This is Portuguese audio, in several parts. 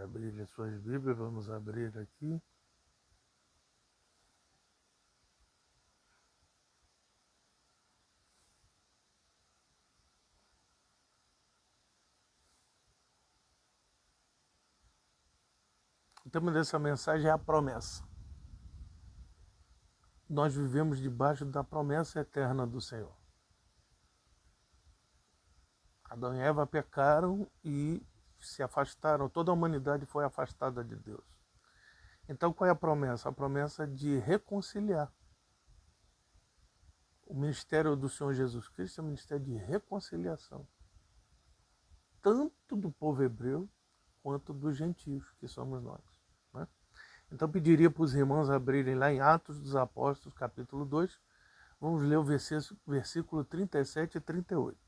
abrir as suas Bíblias, vamos abrir aqui. O tema dessa mensagem é a promessa. Nós vivemos debaixo da promessa eterna do Senhor. Adão e Eva pecaram e se afastaram, toda a humanidade foi afastada de Deus. Então qual é a promessa? A promessa de reconciliar. O ministério do Senhor Jesus Cristo é um ministério de reconciliação, tanto do povo hebreu quanto dos gentios, que somos nós. Né? Então pediria para os irmãos abrirem lá em Atos dos Apóstolos, capítulo 2, vamos ler o versículo 37 e 38.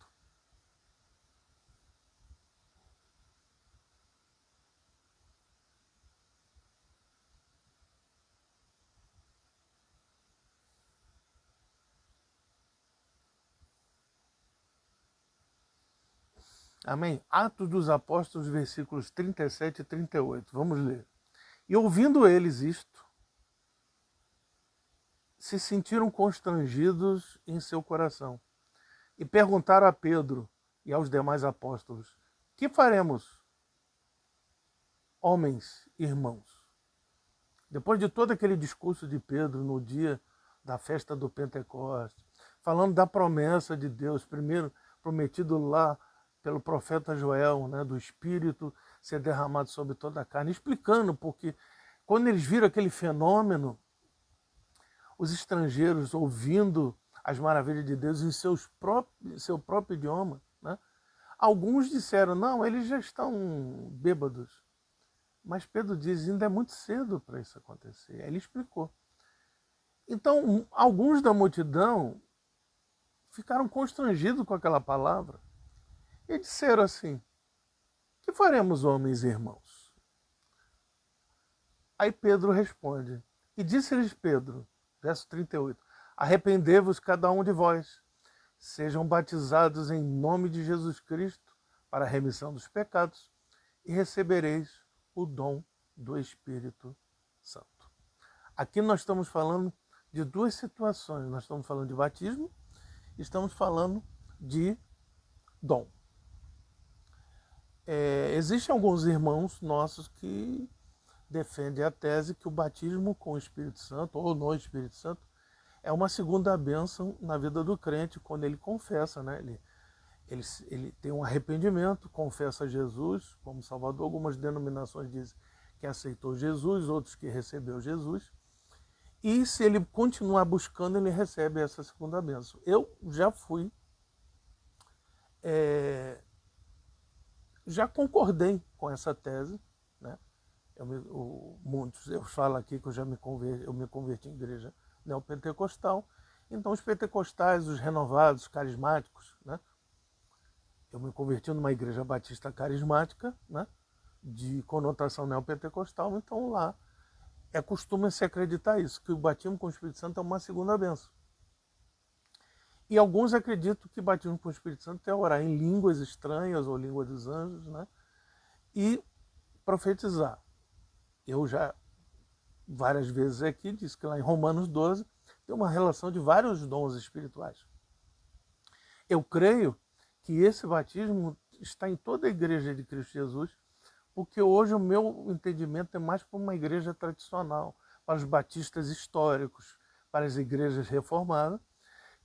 Amém? Atos dos Apóstolos, versículos 37 e 38. Vamos ler. E ouvindo eles isto, se sentiram constrangidos em seu coração e perguntaram a Pedro e aos demais apóstolos: que faremos, homens, irmãos? Depois de todo aquele discurso de Pedro no dia da festa do Pentecostes, falando da promessa de Deus, primeiro prometido lá pelo profeta Joel, né, do Espírito ser derramado sobre toda a carne, explicando porque quando eles viram aquele fenômeno, os estrangeiros ouvindo as maravilhas de Deus em seu próprio idioma, né, alguns disseram, não, eles já estão bêbados. Mas Pedro diz, ainda é muito cedo para isso acontecer. Aí ele explicou. Então, alguns da multidão ficaram constrangidos com aquela palavra e disseram assim, que faremos, homens e irmãos? Aí Pedro responde, e disse-lhes Pedro, verso 38, arrependei-vos cada um de vós, sejam batizados em nome de Jesus Cristo para a remissão dos pecados e recebereis o dom do Espírito Santo. Aqui nós estamos falando de duas situações, nós estamos falando de batismo e estamos falando de dom. Existem alguns irmãos nossos que defendem a tese que o batismo com o Espírito Santo, ou no Espírito Santo, é uma segunda bênção na vida do crente, quando ele confessa, né? Ele tem um arrependimento, confessa Jesus como Salvador. Algumas denominações dizem que aceitou Jesus, outros que recebeu Jesus. E se ele continuar buscando, ele recebe essa segunda bênção. Eu já fui... já concordei com essa tese, né? Eu falo aqui que eu me converti em igreja neopentecostal. Então os pentecostais, os renovados, os carismáticos, né? Eu me converti numa igreja batista carismática, né? De conotação neopentecostal. Então lá costume se acreditar isso, que o batismo com o Espírito Santo é uma segunda bênção. E alguns acreditam que batismo com o Espírito Santo é orar em línguas estranhas ou língua dos anjos, né? E profetizar. Eu já várias vezes aqui disse que lá em Romanos 12 tem uma relação de vários dons espirituais. Eu creio que esse batismo está em toda a igreja de Cristo Jesus, porque hoje o meu entendimento é mais para uma igreja tradicional, para os batistas históricos, para as igrejas reformadas,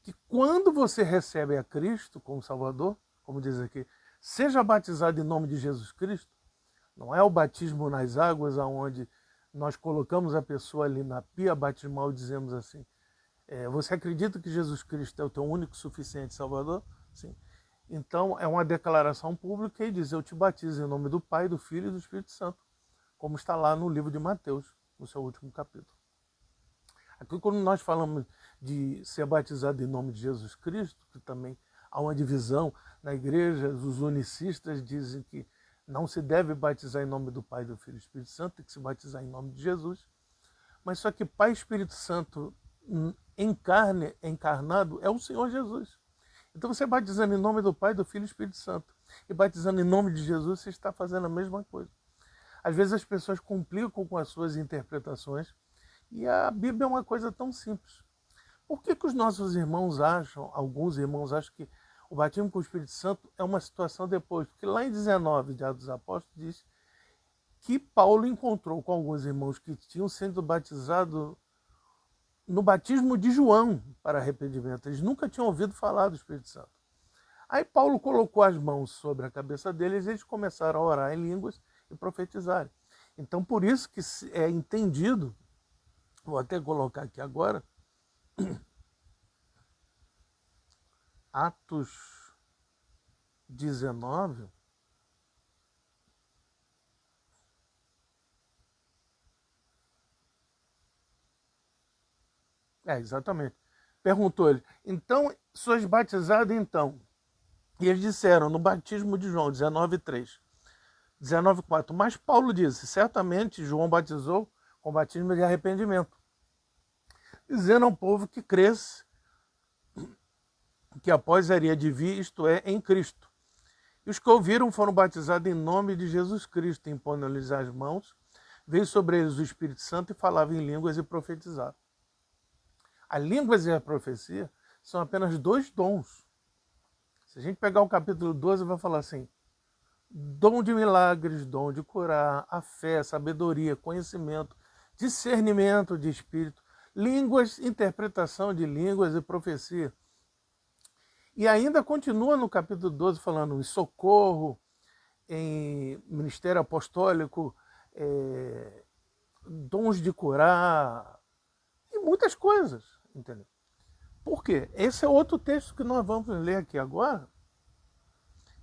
que quando você recebe a Cristo como Salvador, como diz aqui, seja batizado em nome de Jesus Cristo, não é o batismo nas águas, onde nós colocamos a pessoa ali na pia batismal e dizemos assim, você acredita que Jesus Cristo é o teu único suficiente Salvador? Sim. Então é uma declaração pública e diz, eu te batizo em nome do Pai, do Filho e do Espírito Santo, como está lá no livro de Mateus, no seu último capítulo. Aqui quando nós falamos de ser batizado em nome de Jesus Cristo, que também há uma divisão na igreja, os unicistas dizem que não se deve batizar em nome do Pai, do Filho e do Espírito Santo, tem que se batizar em nome de Jesus. Mas só que Pai e Espírito Santo encarnado é o Senhor Jesus. Então você batizando em nome do Pai, do Filho e do Espírito Santo e batizando em nome de Jesus, você está fazendo a mesma coisa. Às vezes as pessoas complicam com as suas interpretações e a Bíblia é uma coisa tão simples. Por que que os nossos irmãos acham, alguns irmãos acham que o batismo com o Espírito Santo é uma situação depois? Porque lá em 19 de Atos dos Apóstolos diz que Paulo encontrou com alguns irmãos que tinham sido batizados no batismo de João para arrependimento. Eles nunca tinham ouvido falar do Espírito Santo. Aí Paulo colocou as mãos sobre a cabeça deles e eles começaram a orar em línguas e profetizarem. Então, por isso que é entendido, vou até colocar aqui agora, Atos 19, exatamente. Perguntou ele, então, sois batizados então? E eles disseram, no batismo de João, 19:3, 19:4. Mas Paulo disse, certamente João batizou com batismo de arrependimento, dizendo ao povo que cresce, que após haveria de vir, isto é, em Cristo. E os que ouviram foram batizados em nome de Jesus Cristo, impondo-lhes as mãos, veio sobre eles o Espírito Santo e falava em línguas e profetizava. As línguas e a profecia são apenas dois dons. Se a gente pegar o capítulo 12, vai falar assim, dom de milagres, dom de curar, a fé, sabedoria, conhecimento, discernimento de espírito, línguas, interpretação de línguas e profecia. E ainda continua no capítulo 12 falando em socorro, em ministério apostólico, dons de curar e muitas coisas, entendeu? Por quê? Esse é outro texto que nós vamos ler aqui agora,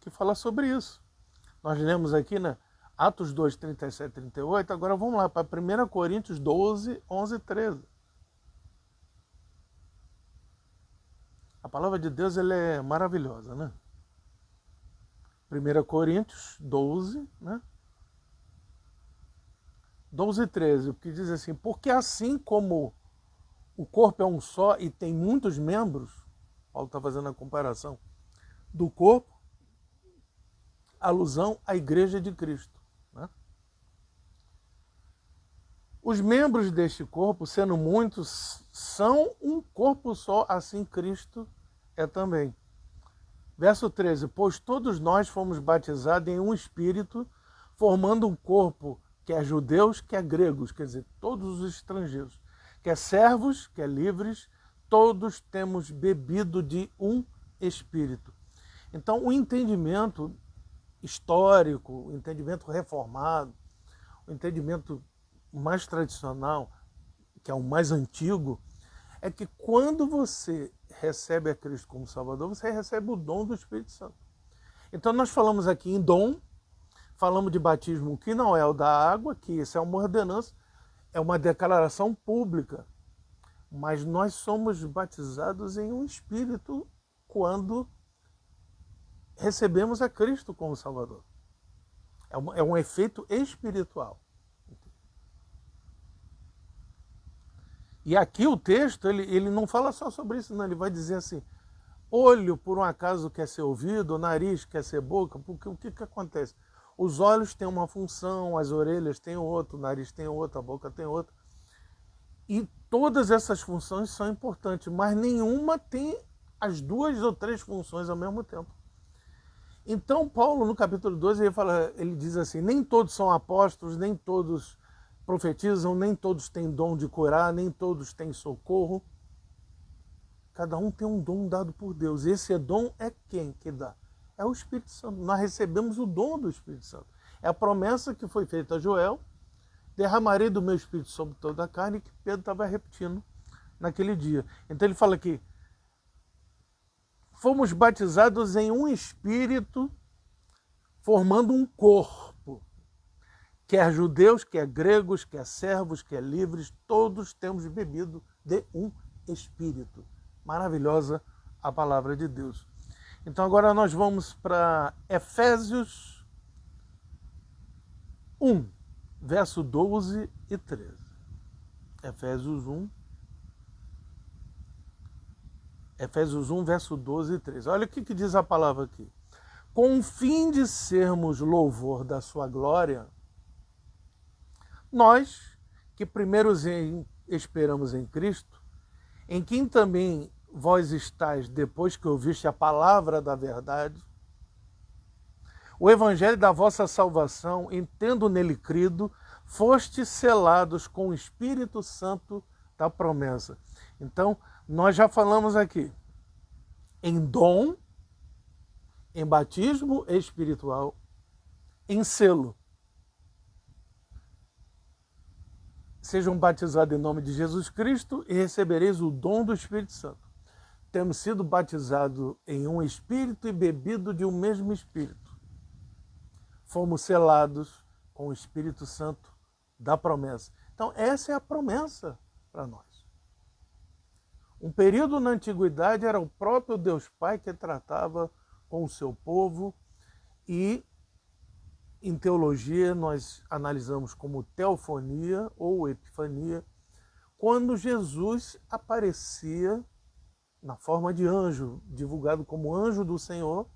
que fala sobre isso. Nós lemos aqui, né, Atos 2, 37 e 38, agora vamos lá para 1 Coríntios 12, 11 e 13. A palavra de Deus ela é maravilhosa, né? 1 Coríntios 12, né? 12 e 13, o que diz assim, porque assim como o corpo é um só e tem muitos membros, Paulo está fazendo a comparação do corpo, alusão à igreja de Cristo, né? Os membros deste corpo, sendo muitos, são um corpo só, assim Cristo é também. Verso 13, pois todos nós fomos batizados em um espírito, formando um corpo, quer judeus, quer gregos, quer dizer, todos os estrangeiros, quer servos, quer livres, todos temos bebido de um espírito. Então, o entendimento histórico, o entendimento reformado, o entendimento mais tradicional, que é o mais antigo, é que quando você recebe a Cristo como Salvador, você recebe o dom do Espírito Santo. Então nós falamos aqui em dom, falamos de batismo que não é o da água, que isso é uma ordenança, é uma declaração pública, mas nós somos batizados em um Espírito quando recebemos a Cristo como Salvador. É um efeito espiritual. E aqui o texto, ele não fala só sobre isso, não. Ele vai dizer assim, olho por um acaso quer ser ouvido, nariz quer ser boca, porque o que acontece? Os olhos têm uma função, as orelhas têm outra, o nariz tem outra, a boca tem outra. E todas essas funções são importantes, mas nenhuma tem as duas ou três funções ao mesmo tempo. Então Paulo, no capítulo 12, ele diz assim, nem todos são apóstolos, nem todos profetizam, nem todos têm dom de curar, nem todos têm socorro. Cada um tem um dom dado por Deus. Esse dom é quem que dá? É o Espírito Santo. Nós recebemos o dom do Espírito Santo. É a promessa que foi feita a Joel, derramarei do meu Espírito sobre toda a carne, que Pedro estava repetindo naquele dia. Então ele fala aqui, fomos batizados em um Espírito, formando um corpo. Quer judeus, quer gregos, quer servos, quer livres, todos temos bebido de um Espírito. Maravilhosa a palavra de Deus. Então agora nós vamos para Efésios 1, verso 12 e 13. Efésios 1, verso 12 e 13. Olha o que diz a palavra aqui. Com o fim de sermos louvor da sua glória, Nós, que primeiro esperamos em Cristo, em quem também vós estáis depois que ouviste a palavra da verdade, o evangelho da vossa salvação, e tendo nele crido, fostes selados com o Espírito Santo da promessa. Então, nós já falamos aqui em dom, em batismo espiritual, em selo. Sejam batizados em nome de Jesus Cristo e recebereis o dom do Espírito Santo. Temos sido batizados em um Espírito e bebido de um mesmo Espírito. Fomos selados com o Espírito Santo da promessa. Então, essa é a promessa para nós. Um período na antiguidade era o próprio Deus Pai que tratava com o seu povo, e em teologia nós analisamos como teofonia ou epifania, quando Jesus aparecia na forma de anjo, divulgado como anjo do Senhor,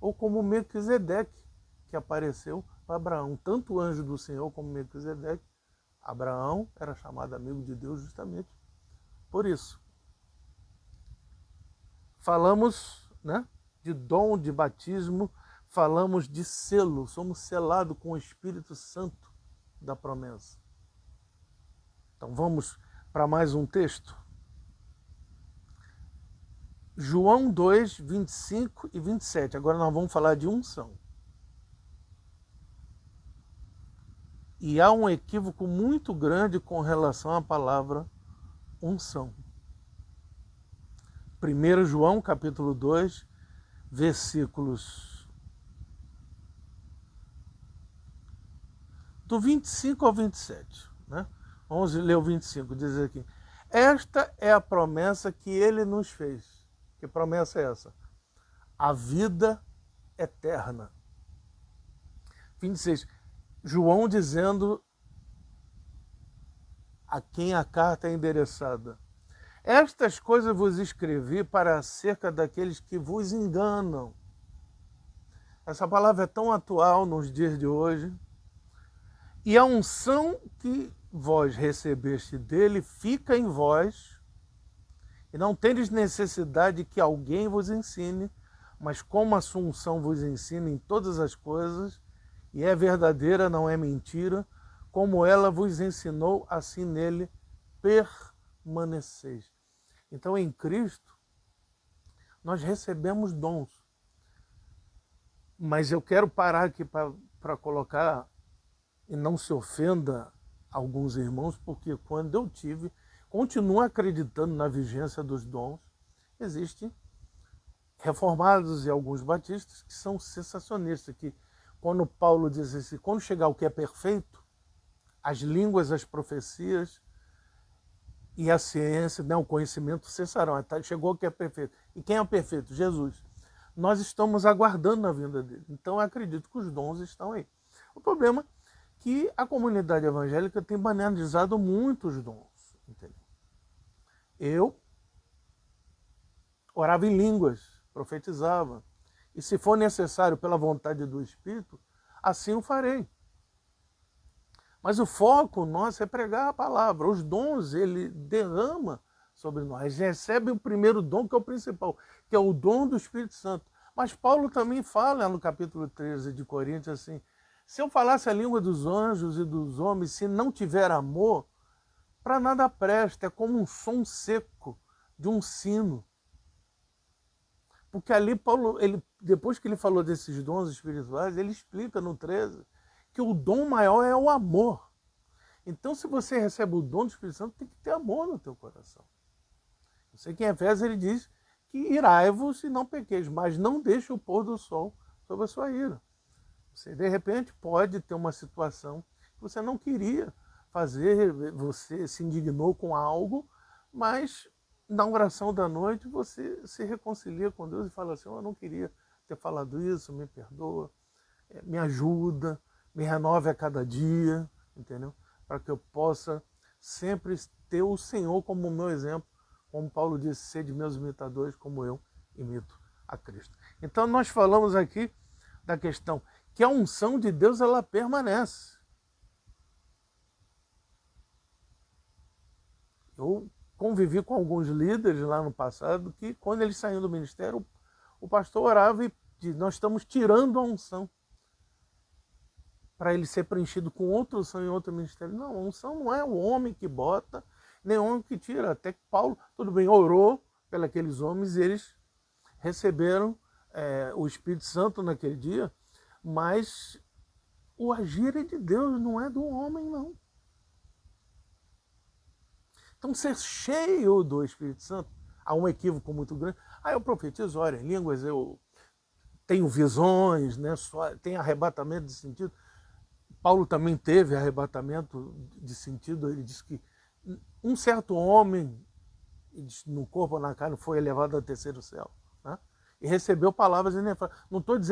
ou como Melquisedeque, que apareceu para Abraão. Tanto o anjo do Senhor como Melquisedeque, Abraão era chamado amigo de Deus justamente por isso. Falamos, né, de dom de batismo, falamos de selo, somos selados com o Espírito Santo da promessa. Então vamos para mais um texto. João 2, 25 e 27. Agora nós vamos falar de unção. E há um equívoco muito grande com relação à palavra unção. 1 João, capítulo 2, versículos do 25 ao 27. Né? Vamos ler o 25, diz aqui. Esta é a promessa que ele nos fez. Que promessa é essa? A vida eterna. 26. João dizendo a quem a carta é endereçada. Estas coisas vos escrevi para acerca daqueles que vos enganam. Essa palavra é tão atual nos dias de hoje. E a unção que vós recebeste dele fica em vós, e não tendes necessidade que alguém vos ensine, mas como a sua unção vos ensina em todas as coisas, e é verdadeira, não é mentira, como ela vos ensinou, assim nele permaneceis. Então, em Cristo, nós recebemos dons. Mas eu quero parar aqui para colocar, e não se ofenda alguns irmãos, porque quando eu continuo acreditando na vigência dos dons, existem reformados e alguns batistas que são sensacionistas, que quando Paulo diz assim, quando chegar o que é perfeito, as línguas, as profecias e a ciência, né, o conhecimento cessarão. Chegou o que é perfeito. E quem é o perfeito? Jesus. Nós estamos aguardando a vinda dele. Então eu acredito que os dons estão aí. O problema é que a comunidade evangélica tem banalizado muitos dons. Entendeu? Eu orava em línguas, profetizava. E se for necessário pela vontade do Espírito, assim o farei. Mas o foco nosso é pregar a palavra. Os dons ele derrama sobre nós. Recebe o primeiro dom, que é o principal, que é o dom do Espírito Santo. Mas Paulo também fala no capítulo 13 de Coríntios assim, se eu falasse a língua dos anjos e dos homens, se não tiver amor, para nada presta, é como um som seco de um sino. Porque ali Paulo, depois que ele falou desses dons espirituais, ele explica no 13 que o dom maior é o amor. Então, se você recebe o dom do Espírito Santo, tem que ter amor no teu coração. Eu sei que em Efésios ele diz que irai-vos e não pequeis, mas não deixe o pôr do sol sobre a sua ira. Você, de repente, pode ter uma situação que você não queria fazer, você se indignou com algo, mas na oração da noite você se reconcilia com Deus e fala assim, eu não queria ter falado isso, me perdoa, me ajuda, me renove a cada dia, entendeu? Para que eu possa sempre ter o Senhor como meu exemplo, como Paulo disse, sede meus imitadores, como eu imito a Cristo. Então nós falamos aqui da questão que a unção de Deus ela permanece. Eu convivi com alguns líderes lá no passado que, quando eles saíam do ministério, o pastor orava e dizia: nós estamos tirando a unção para ele ser preenchido com outra unção em outro ministério. Não, a unção não é o homem que bota, nem o homem que tira. Até que Paulo, tudo bem, orou pelos homens e eles receberam o Espírito Santo naquele dia, mas o agir é de Deus, não é do homem, não. Então, ser cheio do Espírito Santo, há um equívoco muito grande. Eu profetizo, oro em línguas, eu tenho visões, né? Tem arrebatamento de sentido. Paulo também teve arrebatamento de sentido. Ele disse que um certo homem, no corpo ou na carne, foi elevado ao terceiro céu, né? E recebeu palavras. Não estou dizendo